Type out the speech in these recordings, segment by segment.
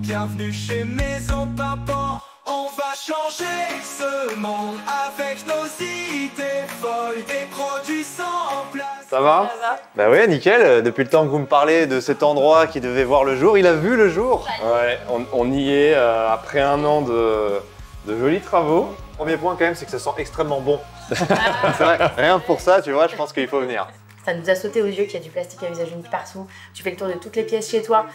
Bienvenue chez Maison Pimpant. On va changer ce monde avec nos idées folles, des produits sans place. Ça va? Bah ouais, nickel. Depuis le temps que vous me parlez de cet endroit qui devait voir le jour, il a vu le jour. Ouais, on y est après un an de jolis travaux. Premier point quand même, c'est que ça sent extrêmement bon. C'est vrai, rien que pour ça, tu vois, je pense qu'il faut venir. Ça nous a sauté aux yeux qu'il y a du plastique à usage unique partout. Tu fais le tour de toutes les pièces chez toi.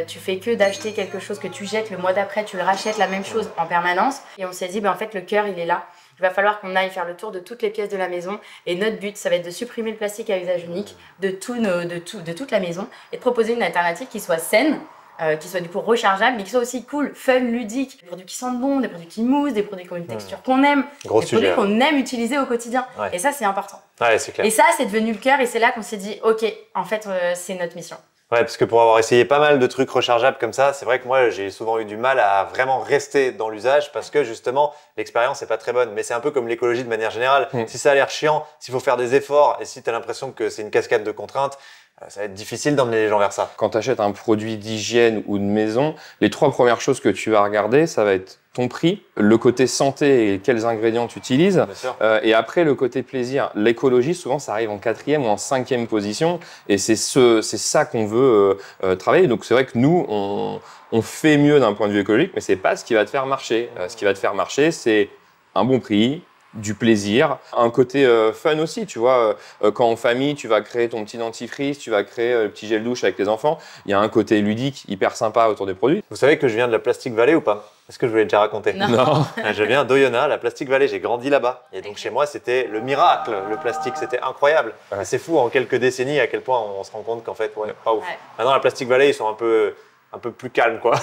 Tu fais que d'acheter quelque chose que tu jettes. Le mois d'après, tu le rachètes, la même chose en permanence. Et on s'est dit, en fait, le cœur, il est là. Il va falloir qu'on aille faire le tour de toutes les pièces de la maison. Et notre but, ça va être de supprimer le plastique à usage unique de toute la maison et de proposer une alternative qui soit saine, qui soit du coup rechargeable, mais qui soit aussi cool, fun, ludique. Des produits qui sentent bon, des produits qui moussent, des produits qui ont une texture qu'on aime, des produits qu'on aime utiliser au quotidien. Ouais. Et ça, c'est important. Ouais, c'est clair. Et ça, c'est devenu le cœur et c'est là qu'on s'est dit, ok, en fait, c'est notre mission. Ouais, parce que pour avoir essayé pas mal de trucs rechargeables comme ça, c'est vrai que moi, j'ai souvent eu du mal à vraiment rester dans l'usage parce que justement, l'expérience n'est pas très bonne. Mais c'est un peu comme l'écologie de manière générale. Si ça a l'air chiant, s'il faut faire des efforts et si tu as l'impression que c'est une cascade de contraintes, ça va être difficile d'emmener les gens vers ça. Quand tu achètes un produit d'hygiène ou de maison, les 3 premières choses que tu vas regarder, ça va être ton prix, le côté santé et quels ingrédients tu utilises, et après le côté plaisir. L'écologie, souvent, ça arrive en 4e ou en 5e position, et c'est ça qu'on veut travailler. Donc c'est vrai que nous, on fait mieux d'un point de vue écologique, mais c'est pas ce qui va te faire marcher. Ce qui va te faire marcher, c'est un bon prix, du plaisir, un côté fun aussi, tu vois, quand en famille tu vas créer ton petit dentifrice, tu vas créer le petit gel douche avec les enfants, il y a un côté ludique hyper sympa autour des produits. Vous savez que je viens de la Plastic Valley ou pas? Est-ce que je vous l'ai déjà raconté? Non. Je viens d'Oyonnax, la Plastic Valley, j'ai grandi là-bas. Et donc chez moi, c'était le miracle, le plastique, c'était incroyable. Ouais. C'est fou en quelques décennies à quel point on se rend compte qu'en fait, pas ouf. Ouais. Maintenant, la Plastic Valley, ils sont un peu plus calme, quoi.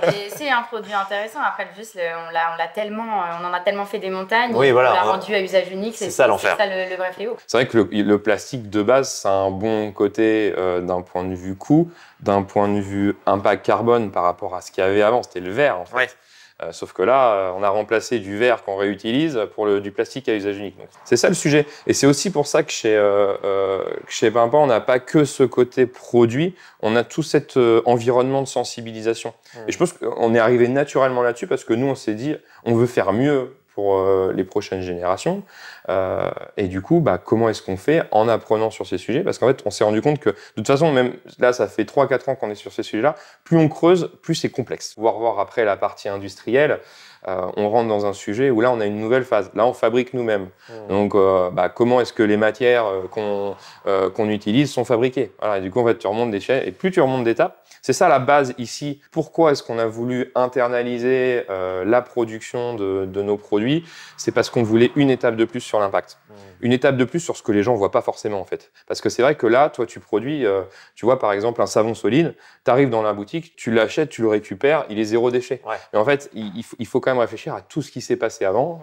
Et c'est un produit intéressant. Après, juste, on en a tellement fait des montagnes. Oui, voilà. On l'a rendu à usage unique. C'est ça l'enfer. C'est ça le vrai fléau. C'est vrai que le plastique de base, ça a un bon côté d'un point de vue coût, d'un point de vue impact carbone par rapport à ce qu'il y avait avant. C'était le verre, en fait. Ouais. Sauf que là, on a remplacé du verre qu'on réutilise pour du plastique à usage unique. C'est ça le sujet. Et c'est aussi pour ça que chez Pimpant, on n'a pas que ce côté produit, on a tout cet environnement de sensibilisation. Et je pense qu'on est arrivé naturellement là-dessus parce que nous, on s'est dit, on veut faire mieux pour les prochaines générations. Et du coup, comment est-ce qu'on fait en apprenant sur ces sujets? Parce qu'en fait, on s'est rendu compte que, de toute façon, même là, ça fait 3-4 ans qu'on est sur ces sujets-là, plus on creuse, plus c'est complexe. Voir après la partie industrielle, on rentre dans un sujet où là, on a une nouvelle phase. Là, on fabrique nous-mêmes. Donc, comment est-ce que les matières qu'on utilise sont fabriquées? Voilà, et du coup, en fait, tu remontes d'échelle, et plus tu remontes d'étapes, c'est ça la base ici. Pourquoi est-ce qu'on a voulu internaliser la production de nos produits? C'est parce qu'on voulait une étape de plus sur l'impact. Une étape de plus sur ce que les gens ne voient pas forcément, en fait. Parce que c'est vrai que là, toi, tu produis, tu vois, par exemple, un savon solide, tu arrives dans la boutique, tu l'achètes, tu le récupères, il est 0 déchet. Ouais. Mais en fait, il faut quand même réfléchir à tout ce qui s'est passé avant.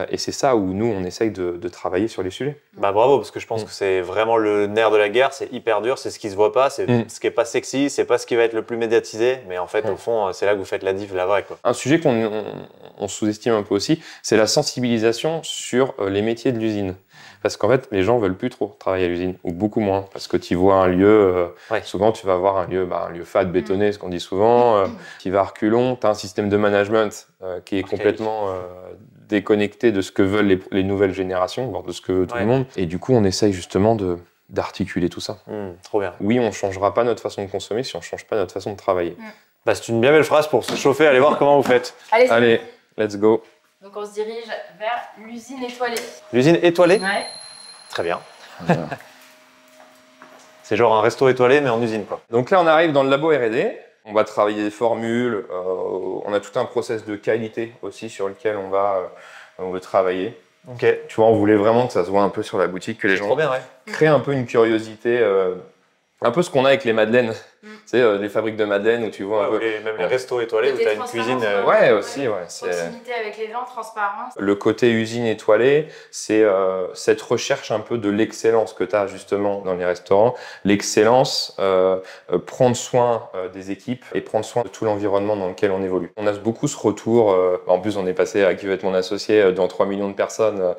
Et c'est ça où nous, on essaye de travailler sur les sujets. Bravo, parce que je pense que c'est vraiment le nerf de la guerre, c'est hyper dur, c'est ce qui se voit pas, c'est ce qui est pas sexy, c'est pas ce qui va être le plus médiatisé, mais en fait, au fond, c'est là que vous faites la diff, la vraie, quoi. Un sujet qu'on sous-estime un peu aussi, c'est la sensibilisation sur les métiers de l'usine. Parce qu'en fait, les gens veulent plus trop travailler à l'usine, ou beaucoup moins. Parce que tu vois un lieu, souvent tu vas avoir un lieu fade, bétonné, ce qu'on dit souvent, tu vas à reculons, tu as un système de management qui est complètement déconnecté de ce que veulent les nouvelles générations, voire de ce que veut tout le monde. Et du coup, on essaye justement d'articuler tout ça. Trop bien. Oui, on ne changera pas notre façon de consommer si on ne change pas notre façon de travailler. C'est une bien belle phrase pour se chauffer, allez voir comment vous faites. Allez, let's go. Donc on se dirige vers l'usine étoilée. L'usine étoilée? Ouais. Très bien. C'est genre un resto étoilé, mais en usine, quoi. Donc là, on arrive dans le labo R&D. On va travailler des formules. On a tout un process de qualité aussi sur lequel on veut travailler. Ok. Tu vois, on voulait vraiment que ça se voit un peu sur la boutique, que les gens créent un peu une curiosité. Un peu ce qu'on a avec les madeleines, tu sais, les fabriques de madeleines où tu vois un peu... Même les restos étoilés où tu as une cuisine... Ouais, aussi, ouais. Proximité avec les gens, transparence. Le côté usine étoilée, c'est cette recherche un peu de l'excellence que tu as justement dans les restaurants. L'excellence, prendre soin des équipes et prendre soin de tout l'environnement dans lequel on évolue. On a beaucoup ce retour, en plus on est passé à qui veut être mon associé dans 3 millions de personnes.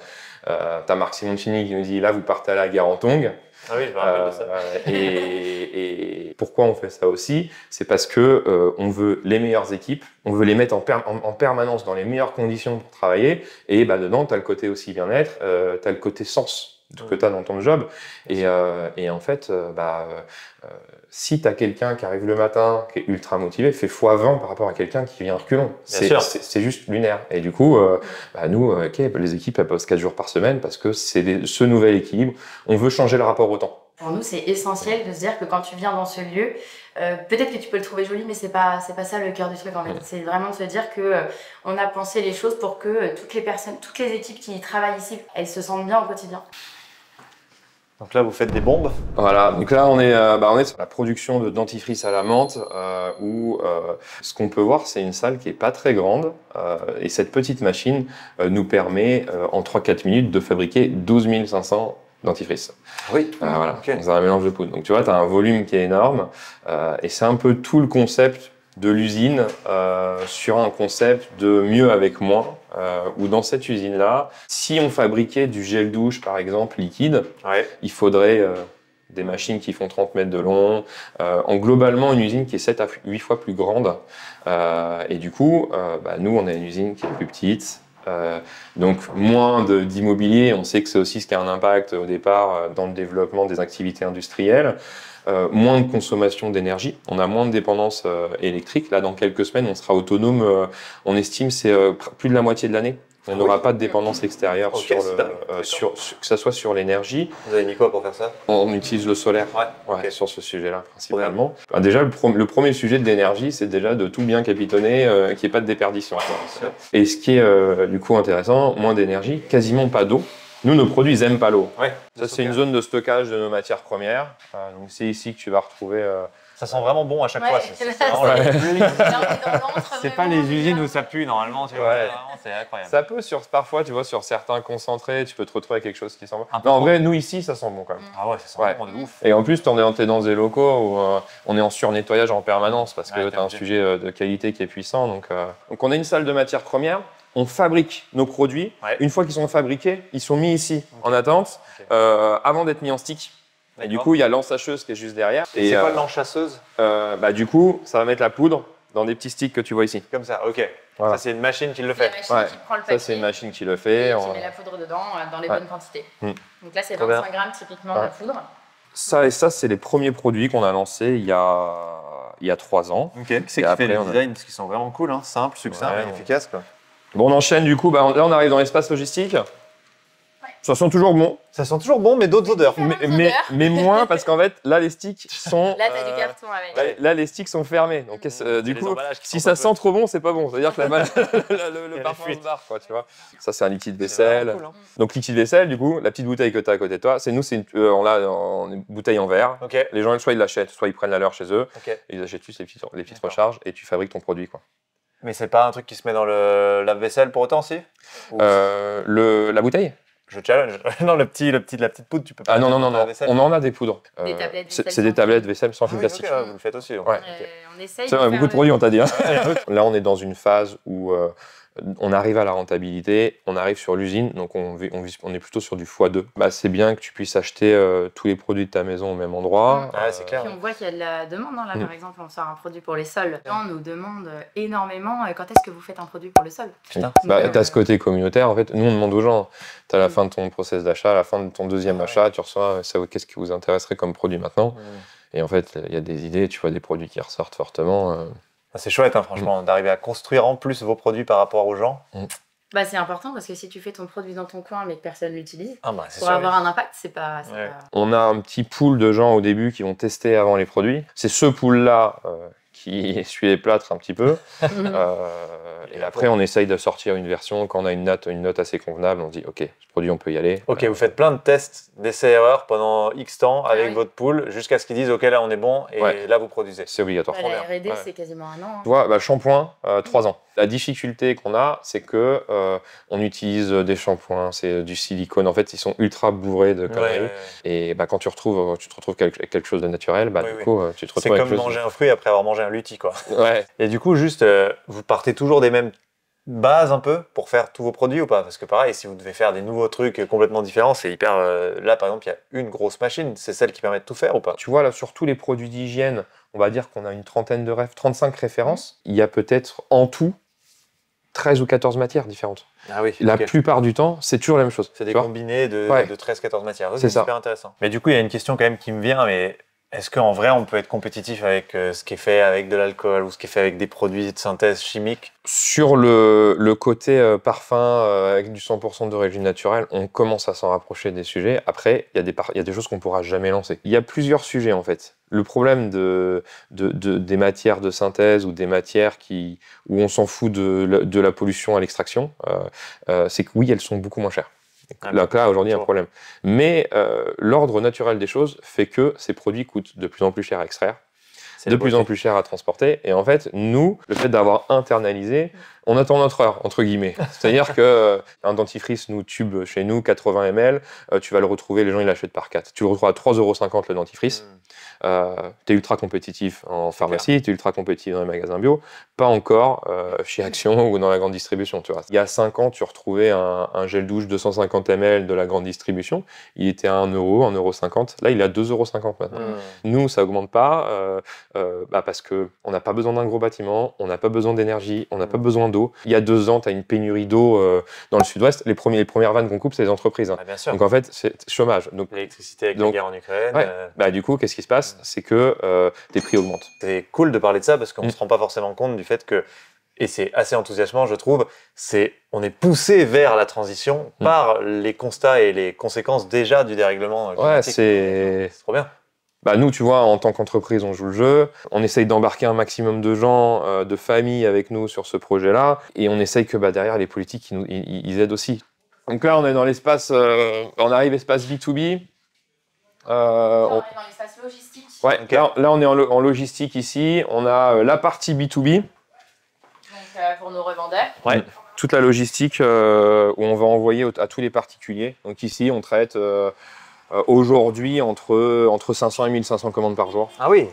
T'as Marc Simoncini qui nous dit là vous partez à la guerre en tongs. Ah oui, je me rappelle de ça. Et pourquoi on fait ça aussi? C'est parce que on veut les meilleures équipes, on veut les mettre en permanence dans les meilleures conditions pour travailler. Et bah, dedans, tu as le côté aussi bien-être, tu as le côté sens que tu as dans ton job. Et en fait, si tu as quelqu'un qui arrive le matin, qui est ultra motivé, fait x20 par rapport à quelqu'un qui vient reculons. C'est juste lunaire. Et du coup, nous, les équipes, elles bossent 4 jours par semaine parce que c'est ce nouvel équilibre. On veut changer le rapport au temps. Pour nous, c'est essentiel de se dire que quand tu viens dans ce lieu, peut-être que tu peux le trouver joli, mais c'est pas ça le cœur du truc en fait. C'est vraiment de se dire que on a pensé les choses pour que toutes les personnes, toutes les équipes qui travaillent ici, elles se sentent bien au quotidien. Donc là, vous faites des bombes. Voilà, donc là, on est sur la production de dentifrice à la menthe, où ce qu'on peut voir, c'est une salle qui est pas très grande, et cette petite machine nous permet, en 3-4 minutes, de fabriquer 12 500 dentifrice. Oui. Voilà, dans un mélange de poudre. Donc tu vois, tu as un volume qui est énorme, et c'est un peu tout le concept de l'usine sur un concept de mieux avec moins, où dans cette usine-là, si on fabriquait du gel douche, par exemple, liquide, il faudrait des machines qui font 30 mètres de long, en globalement une usine qui est 7 à 8 fois plus grande. Et du coup, nous, on a une usine qui est plus petite, donc moins d'immobilier. On sait que c'est aussi ce qui a un impact au départ dans le développement des activités industrielles. Moins de consommation d'énergie, on a moins de dépendance électrique. Là, dans quelques semaines, on sera autonome. On estime c'est plus de la moitié de l'année. On n'aura pas de dépendance extérieure que ça soit sur l'énergie. Vous avez mis quoi pour faire ça? On utilise le solaire sur ce sujet-là principalement. Déjà, le premier sujet de l'énergie, c'est déjà de tout bien capitonner, qu'il n'y ait pas de déperdition. Et ce qui est du coup intéressant, moins d'énergie, quasiment pas d'eau. Nous, nos produits, ils n'aiment pas l'eau. Ça, c'est une zone de stockage de nos matières premières. Donc, c'est ici que tu vas retrouver... Ça sent vraiment bon à chaque fois. C'est pas les usines où ça pue normalement. Tu vois, c'est incroyable. Ça peut, parfois, tu vois, sur certains concentrés, tu peux te retrouver avec quelque chose qui sent bon. Non, en vrai, nous, ici, ça sent bon quand même. Ah ouais, ça sent bon de ouf. Et en plus, tu es dans des locaux où on est en surnettoyage en permanence parce que tu as un sujet de qualité qui est puissant. Donc, on a une salle de matières premières. On fabrique nos produits. Une fois qu'ils sont fabriqués, ils sont mis ici en attente avant d'être mis en stick. Et du coup, il y a l'ensacheuse qui est juste derrière. Et c'est quoi l'enchasseuse? Du coup, ça va mettre la poudre dans des petits sticks que tu vois ici. Comme ça, ok. Voilà. Ça, c'est une machine qui le fait. Qui prend le papier, ça, c'est une machine qui le fait. Et qui met la poudre dedans dans les bonnes quantités. Donc là, c'est 25 grammes typiquement de poudre. Ça, c'est les premiers produits qu'on a lancés il y a 3 ans. Ok. Qui c'est qui fait les designs? Parce qu'ils sont vraiment cool, hein. Simple, succinct, efficace, quoi. Bon, on enchaîne du coup. Là, on arrive dans l'espace logistique. Ça sent toujours bon. Ça sent toujours bon, mais d'autres odeurs. Mais moins parce qu'en fait, là, les sticks sont. Là, t'as du carton avec. Là, les sticks sont fermés. Donc, du coup, si ça sent trop bon, c'est pas bon. C'est-à-dire que le parfum se barre, quoi, tu vois. Ça, c'est un liquide vaisselle. Cool, hein. Donc, liquide vaisselle, du coup, la petite bouteille que tu as à côté de toi, on a une bouteille en verre. Les gens, soit ils l'achètent, soit ils prennent la leur chez eux. Et ils achètent juste les petites recharges et tu fabriques ton produit, quoi. Mais c'est pas un truc qui se met dans le lave-vaisselle pour autant, si? La bouteille? Je challenge. Non, la petite poudre, tu peux pas. Ah non, on en a des poudres. Des tablettes vaisselle. C'est des tablettes vaisselle sans film plastique. Vous le faites aussi. On essaye. C'est beaucoup de produits, on t'a dit. Hein. Là, on est dans une phase où on arrive à la rentabilité, on arrive sur l'usine, donc on est plutôt sur du x2. C'est bien que tu puisses acheter tous les produits de ta maison au même endroit. C'est clair. Puis on voit qu'il y a de la demande. Là, par exemple, on sort un produit pour les sols. Les gens nous demandent énormément quand est-ce que vous faites un produit pour le sol. Tu as ce côté communautaire. En fait, nous, on demande aux gens. Tu as la fin de ton process d'achat, à la fin de ton deuxième achat, tu reçois qu'est-ce qui vous intéresserait comme produit maintenant. Et en fait, il y a des idées, tu vois des produits qui ressortent fortement. C'est chouette, hein, franchement, d'arriver à construire en plus vos produits par rapport aux gens. C'est important parce que si tu fais ton produit dans ton coin mais que personne ne l'utilise, pour avoir un impact, c'est pas... On a un petit pool de gens au début qui vont tester avant les produits. C'est ce pool-là qui essuie les plâtres un petit peu. Et après, on essaye de sortir une version. Quand on a une note assez convenable, on dit OK, ce produit, on peut y aller. OK, vous faites plein de tests, d'essais-erreurs pendant X temps avec votre pool jusqu'à ce qu'ils disent OK, là, on est bon et là, vous produisez. C'est obligatoire. La R&D, c'est quasiment un an. Hein. Tu vois, shampoing, 3 ans. La difficulté qu'on a, c'est que on utilise des shampoings, c'est du silicone. En fait, ils sont ultra bourrés de conneries. Et quand tu te retrouves quelque chose de naturel, du coup, tu te retrouves avec... C'est comme manger un fruit après avoir mangé un luti, quoi. Et du coup, juste, vous partez toujours des mêmes base un peu pour faire tous vos produits ou pas? Parce que pareil, si vous devez faire des nouveaux trucs complètement différents, c'est hyper... là, par exemple, il y a une grosse machine. C'est celle qui permet de tout faire ou pas? Tu vois, là, sur tous les produits d'hygiène, on va dire qu'on a une trentaine de 35 références. Il y a peut-être en tout 13 ou 14 matières différentes. Ah oui, La plupart du temps, c'est toujours la même chose. C'est des combinés de 13-14 matières. C'est super intéressant. Mais du coup, il y a une question quand même qui me vient, mais est-ce qu'en vrai, on peut être compétitif avec ce qui est fait avec de l'alcool ou ce qui est fait avec des produits de synthèse chimique? Sur le côté parfum avec du 100% d'origine naturelle, on commence à s'en rapprocher des sujets. Après, il y a des choses qu'on ne pourra jamais lancer. Il y a plusieurs sujets en fait. Le problème des matières de synthèse ou des matières où on s'en fout de la pollution à l'extraction, c'est que oui, elles sont beaucoup moins chères. Là, aujourd'hui, il y a un problème. Mais l'ordre naturel des choses fait que ces produits coûtent de plus en plus cher à extraire, de plus en plus cher à transporter. Et en fait, nous, le fait d'avoir internalisé, on attend notre heure, entre guillemets. C'est-à-dire qu'un dentifrice nous tube chez nous 80 ml, tu vas le retrouver, les gens ils l'achètent par 4. Tu le retrouves à 3,50 € le dentifrice. Tu es ultra compétitif en pharmacie, tu es ultra compétitif dans les magasins bio, pas encore chez Action ou dans la grande distribution. Tu vois. Il y a 5 ans, tu retrouvais un gel douche 250 ml de la grande distribution, il était à 1 €, 1,50 €. Là, il est à 2,50 € maintenant. Nous, ça augmente pas parce qu'on n'a pas besoin d'un gros bâtiment, on n'a pas besoin d'énergie, on n'a pas besoin d'eau. Il y a 2 ans, tu as une pénurie d'eau dans le sud-ouest. Les premières vannes qu'on coupe, c'est les entreprises. Hein. Bien sûr. Donc en fait, c'est chômage. L'électricité avec la guerre en Ukraine. Ouais. Du coup, qu'est-ce qui se passe? C'est que tes prix augmentent. C'est cool de parler de ça parce qu'on ne se rend pas forcément compte du fait que, et c'est assez enthousiasmant je trouve, on est poussé vers la transition par les constats et les conséquences déjà du dérèglement climatique. Ouais, c'est trop bien. Nous, tu vois, en tant qu'entreprise, on joue le jeu. On essaye d'embarquer un maximum de gens, de familles avec nous sur ce projet-là. Et on essaye que derrière, les politiques, ils aident aussi. Donc là, on est dans l'espace, on arrive espace B2B. On est dans l'espace logistique. Ouais, okay. Là, on est en logistique ici. On a la partie B2B. Donc, pour nos revendeurs. Ouais. Toute la logistique où on va envoyer à tous les particuliers. Donc ici, on traite aujourd'hui entre 500 et 1500 commandes par jour. Ah oui.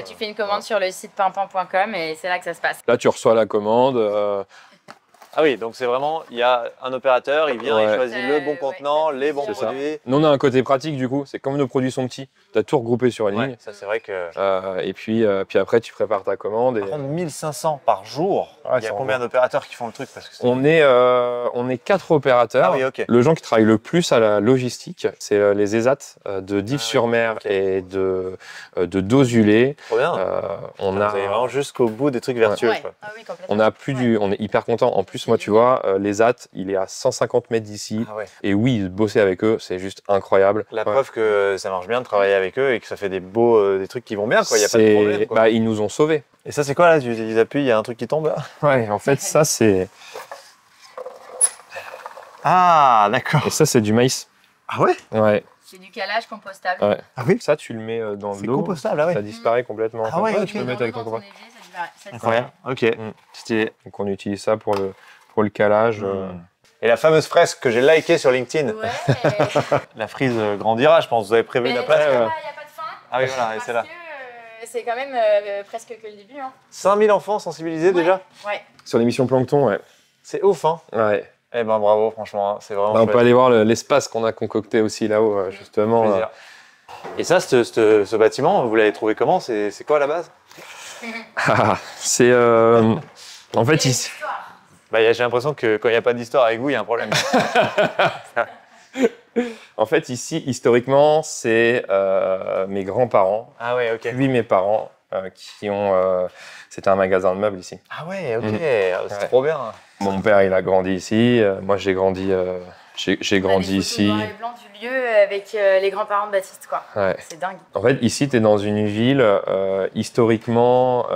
Tu fais une commande sur le site pimpan.com et c'est là que ça se passe. Là, tu reçois la commande. Ah oui, donc c'est vraiment, il y a un opérateur, il vient, il choisit le bon contenant, les bons produits. Nous, on a un côté pratique du coup, c'est comme nos produits sont petits, tu as tout regroupé sur une ligne. Ça c'est vrai que... et puis après, tu prépares ta commande. Par contre, 1500 par jour, il y a combien d'opérateurs qui font le truc? Parce que on est 4 opérateurs. Ah oui, ok. Le gens qui travaillent le plus à la logistique, c'est les ESAT de Dives-sur-Mer et de Dozulé. Trop bien. Vous avez vraiment jusqu'au bout des trucs vertueux. Ouais. Quoi. Ah oui, complètement. On est hyper content. En plus, moi, tu vois, les AT, il est à 150 mètres d'ici. Ah ouais. Et oui, bosser avec eux, c'est juste incroyable. La preuve que ça marche bien de travailler avec eux et que ça fait des trucs qui vont bien, quoi. Il n'y a pas de problème. Quoi. Ils nous ont sauvés. Et ça, c'est quoi là? Ils appuient, il y a un truc qui tombe là? Ouais, en fait, ça, c'est. Ah, d'accord. Et ça, c'est du maïs. Ah ouais? Ouais. C'est du calage compostable. Ouais. Ah oui? Ça, tu le mets dans l'eau. C'est compostable, ah ouais. Ça disparaît complètement. Ah ouais, tu peux le mettre avec ton copain. Incroyable. Ok. Stylé. Donc, on utilise ça pour le calage. Et la fameuse fresque que j'ai likée sur LinkedIn. Ouais. La frise grandira, je pense. Vous avez prévu la place? Il n'y a pas de fin. Ah oui, voilà, et c'est là. C'est quand même presque que le début. Hein. 5000 enfants sensibilisés déjà? Ouais. Sur l'émission Plancton, ouais. C'est ouf, hein? Ouais. Eh ben bravo, franchement, c'est vraiment on peut aller voir l'espace qu'on a concocté aussi là-haut, justement. Et ça, ce bâtiment, vous l'avez trouvé comment? C'est quoi à la base? C'est... en fait, ici... j'ai l'impression que quand il n'y a pas d'histoire avec vous, il y a un problème. En fait, ici, historiquement, c'est mes grands-parents, puis mes parents, qui ont... C'était un magasin de meubles ici. Ah ouais, ok, c'est trop bien. Mon père, il a grandi ici. Moi, j'ai grandi, j'ai grandi ici. Noir et blanc du lieu avec les grands-parents de Baptiste, quoi. Ouais. C'est dingue. En fait, ici, tu es dans une ville, historiquement,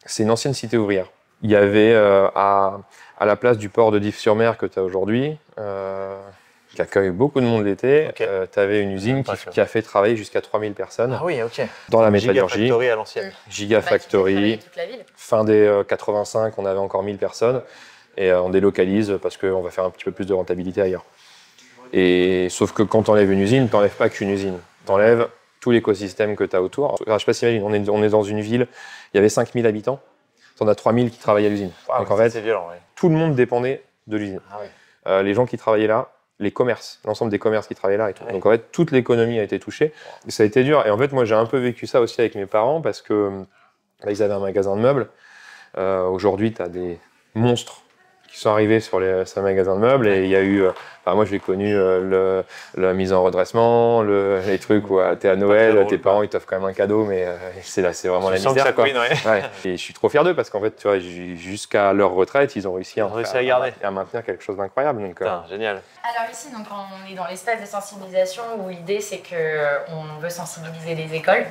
c'est une ancienne cité ouvrière. Il y avait à la place du port de Dives-sur-Mer que tu as aujourd'hui, qui accueille beaucoup de monde l'été, tu avais une usine qui a fait travailler jusqu'à 3000 personnes. Ah oui, ok. Dans la métallurgie. Gigafactory à l'ancienne. Gigafactory. Fin des 85, on avait encore 1000 personnes. Et on délocalise parce qu'on va faire un petit peu plus de rentabilité ailleurs. Et sauf que quand tu enlèves une usine, tu n'enlèves pas qu'une usine. Tu enlèves tout l'écosystème que tu as autour. Alors, je ne sais pas si on est dans une ville, il y avait 5000 habitants. Il t'en as 3000 qui travaillent à l'usine. Donc en fait, c'est violent. Ouais. tout le monde dépendait de l'usine. Ah, ouais. Les gens qui travaillaient là, les commerces, l'ensemble des commerces qui travaillaient là et tout. Ouais. Donc en fait, toute l'économie a été touchée. Et ça a été dur. Et en fait, moi, j'ai un peu vécu ça aussi avec mes parents parce que là, ils avaient un magasin de meubles. Aujourd'hui, tu as des monstres qui sont arrivés sur les magasins de meubles et il y a eu, moi je l'ai connu, la mise en redressement, les trucs où t'es à Noël, tes parents ils t'offrent quand même un cadeau, mais c'est vraiment la misère, quoi. Ouais. Et je suis trop fier d'eux parce qu'en fait, tu vois, jusqu'à leur retraite, ils ont réussi à garder et à maintenir quelque chose d'incroyable. Donc, génial. Alors ici, donc, on est dans l'espace de sensibilisation où l'idée c'est qu'on veut sensibiliser les écoles.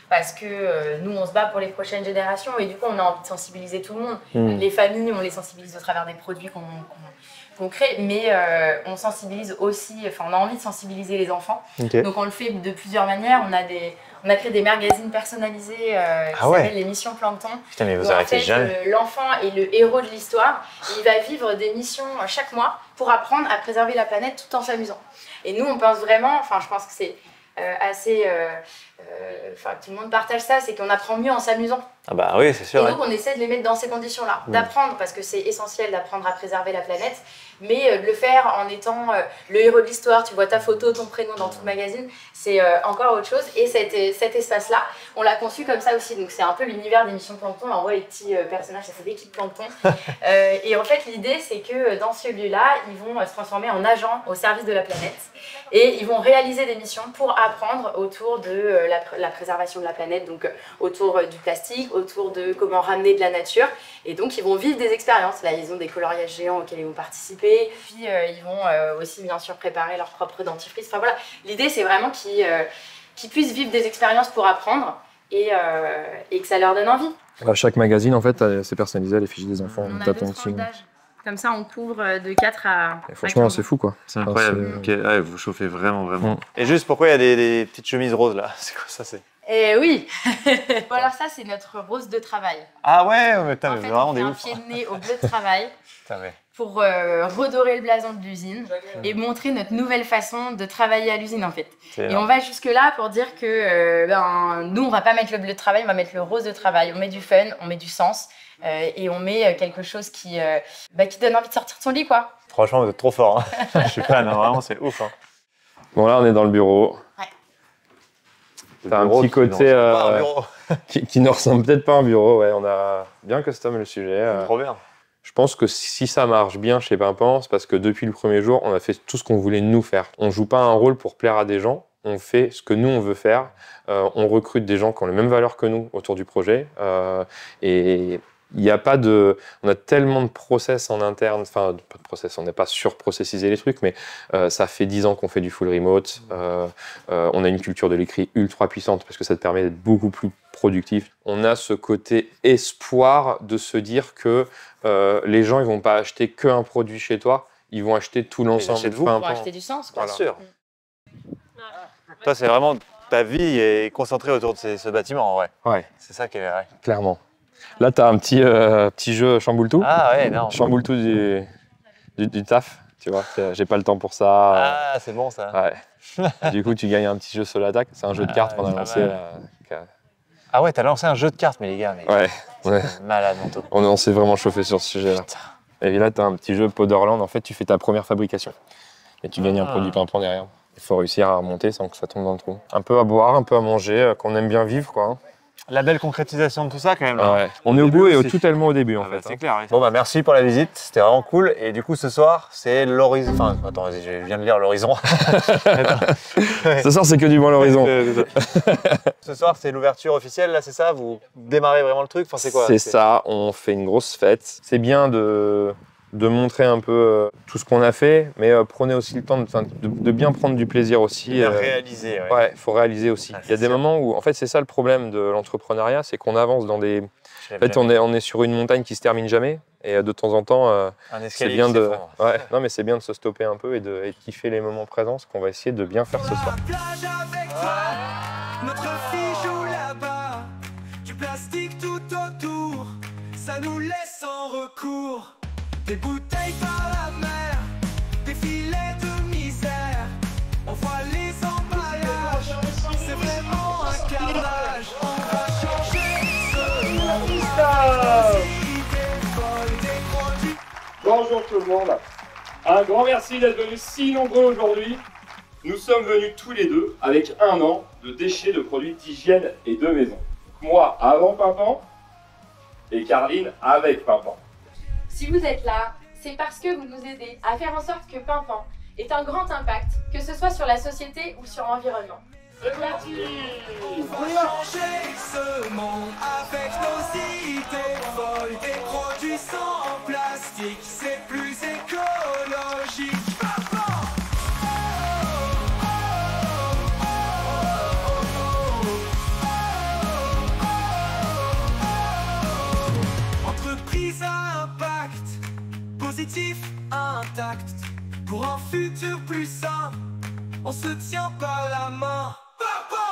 Parce que nous, on se bat pour les prochaines générations et du coup, on a envie de sensibiliser tout le monde. Les familles, on les sensibilise au travers des produits qu'on crée, mais on sensibilise aussi, on a envie de sensibiliser les enfants. Okay. Donc on le fait de plusieurs manières. On a créé des magazines personnalisés qui s'appellent les missions Plancton. Putain, mais vous arrêtez jamais. L'enfant est le héros de l'histoire. Il va vivre des missions chaque mois pour apprendre à préserver la planète tout en s'amusant. Et nous, on pense vraiment, je pense que c'est assez... tout le monde partage ça, c'est qu'on apprend mieux en s'amusant. Ah bah oui, c'est sûr. Et donc on essaie de les mettre dans ces conditions-là, d'apprendre, parce que c'est essentiel d'apprendre à préserver la planète, mais de le faire en étant le héros de l'histoire. Tu vois ta photo, ton prénom dans tout le magazine, c'est encore autre chose. Et cet espace-là, on l'a conçu comme ça aussi. Donc c'est un peu l'univers des missions Plancton. Là, on voit les petits personnages, c'est l'équipe Plancton. Et en fait, l'idée, c'est que dans ce lieu-là, ils vont se transformer en agents au service de la planète. Et ils vont réaliser des missions pour apprendre autour de la préservation de la planète, donc autour du plastique, autour de comment ramener de la nature. Et donc, ils vont vivre des expériences. Là, ils ont des coloriages géants auxquels ils vont participer. Puis, ils vont aussi, bien sûr, préparer leur propre dentifrice. Enfin, voilà. L'idée, c'est vraiment qu'ils puissent vivre des expériences pour apprendre et que ça leur donne envie. Chaque magazine, en fait, c'est personnalisé à l'effigie des enfants. On a 2 tranches d'âge. Comme ça, on couvre de 4 à... Et franchement, c'est fou, quoi. C'est incroyable. Okay. Vous chauffez vraiment. Et juste, pourquoi il y a des petites chemises roses, là? C'est quoi ça, c'est... Oui. Bon, alors ça, c'est notre rose de travail. Ah ouais, mais putain, en fait, vraiment on fait un pied de nez au bleu de travail pour redorer le blason de l'usine et montrer notre nouvelle façon de travailler à l'usine, en fait. Et on va jusque-là pour dire que nous, on va pas mettre le bleu de travail, on va mettre le rose de travail. On met du fun, on met du sens et on met quelque chose qui donne envie de sortir de son lit, quoi. Franchement, vous êtes trop fort. Hein. Je suis fan, vraiment, c'est ouf. Hein. Bon, là, on est dans le bureau. Ouais. T'as un petit côté qui ne ressemble peut-être pas à un bureau. Ouais, on a bien custom le sujet. Trop bien. Je pense que si ça marche bien chez Pimpant, c'est parce que depuis le premier jour, on a fait tout ce qu'on voulait nous faire. On joue pas un rôle pour plaire à des gens. On fait ce que nous, on veut faire. On recrute des gens qui ont les mêmes valeurs que nous autour du projet. Et il n'y a pas de... On a tellement de process en interne. Enfin, pas de process, on n'est pas surprocessisé les trucs, mais ça fait 10 ans qu'on fait du full remote. On a une culture de l'écrit ultra puissante parce que ça te permet d'être beaucoup plus productif. On a ce côté espoir de se dire que les gens, ils vont pas acheter qu'un produit chez toi, ils vont acheter tout l'ensemble de vous. Ils vont acheter du sens, quoi. Bien sûr. Toi, c'est vraiment ta vie est concentrée autour de ce bâtiment, en vrai. Ouais. C'est ça qui est... Ouais. Clairement. Là, tu as un petit jeu chamboule-tout. Ah ouais, non. Chamboule-tout du taf, tu vois. J'ai pas le temps pour ça. Ah, c'est bon, ça. Ouais. Du coup, tu gagnes un petit jeu sur l'attaque. C'est un jeu de cartes qu'on a lancé. Ah ouais, t'as lancé un jeu de cartes, mais les gars, ouais. Malade, Manto. On s'est vraiment chauffé sur ce sujet-là. Et là, tu as un petit jeu Poderland. En fait, tu fais ta première fabrication. Et tu gagnes un produit Pimpant derrière. Il faut réussir à remonter sans que ça tombe dans le trou. Un peu à boire, un peu à manger, qu'on aime bien vivre, quoi. La belle concrétisation de tout ça, quand même. Là. Ouais. On est au bout et tout tellement au début, en fait. C'est clair. Bon, bah merci pour la visite, c'était vraiment cool. Et du coup, ce soir, c'est l'horizon. Enfin, attends, je viens de lire l'horizon. Ce soir, c'est que du bon l'horizon. Ce soir, c'est l'ouverture officielle, là, c'est ça? Vous démarrez vraiment le truc? Enfin, c'est quoi? C'est ça, on fait une grosse fête. C'est bien de montrer un peu tout ce qu'on a fait, mais prenez aussi le temps de bien prendre du plaisir aussi. Réaliser. Ouais, il faut réaliser aussi. Il y a des moments où, en fait, c'est ça le problème de l'entrepreneuriat, c'est qu'on avance dans des... En fait, on est sur une montagne qui se termine jamais, et de temps en temps, c'est bien de... Ouais, non, mais c'est bien de se stopper un peu et de kiffer les moments présents, ce qu'on va essayer de bien faire ce soir. Notre fille joue là-bas, du plastique tout autour, ça nous laisse en recours. Des bouteilles par la mer, des filets de misère, on voit les emballages, c'est vraiment un carnage. On va changer ce monde. Bonjour tout le monde. Un grand merci d'être venus si nombreux aujourd'hui. Nous sommes venus tous les deux avec 1 an de déchets de produits d'hygiène et de maison. Moi avant Pimpant et Carline avec Pimpant. Si vous êtes là, c'est parce que vous nous aidez à faire en sorte que Pimpant ait un grand impact, que ce soit sur la société ou sur l'environnement. C'est parti! On va changer ce monde avec nos idées folles. Des produits sans plastique, c'est plus écologique. Entreprise à impact, positif, intact. Pour un futur plus sain, on se tient par la main. Papa!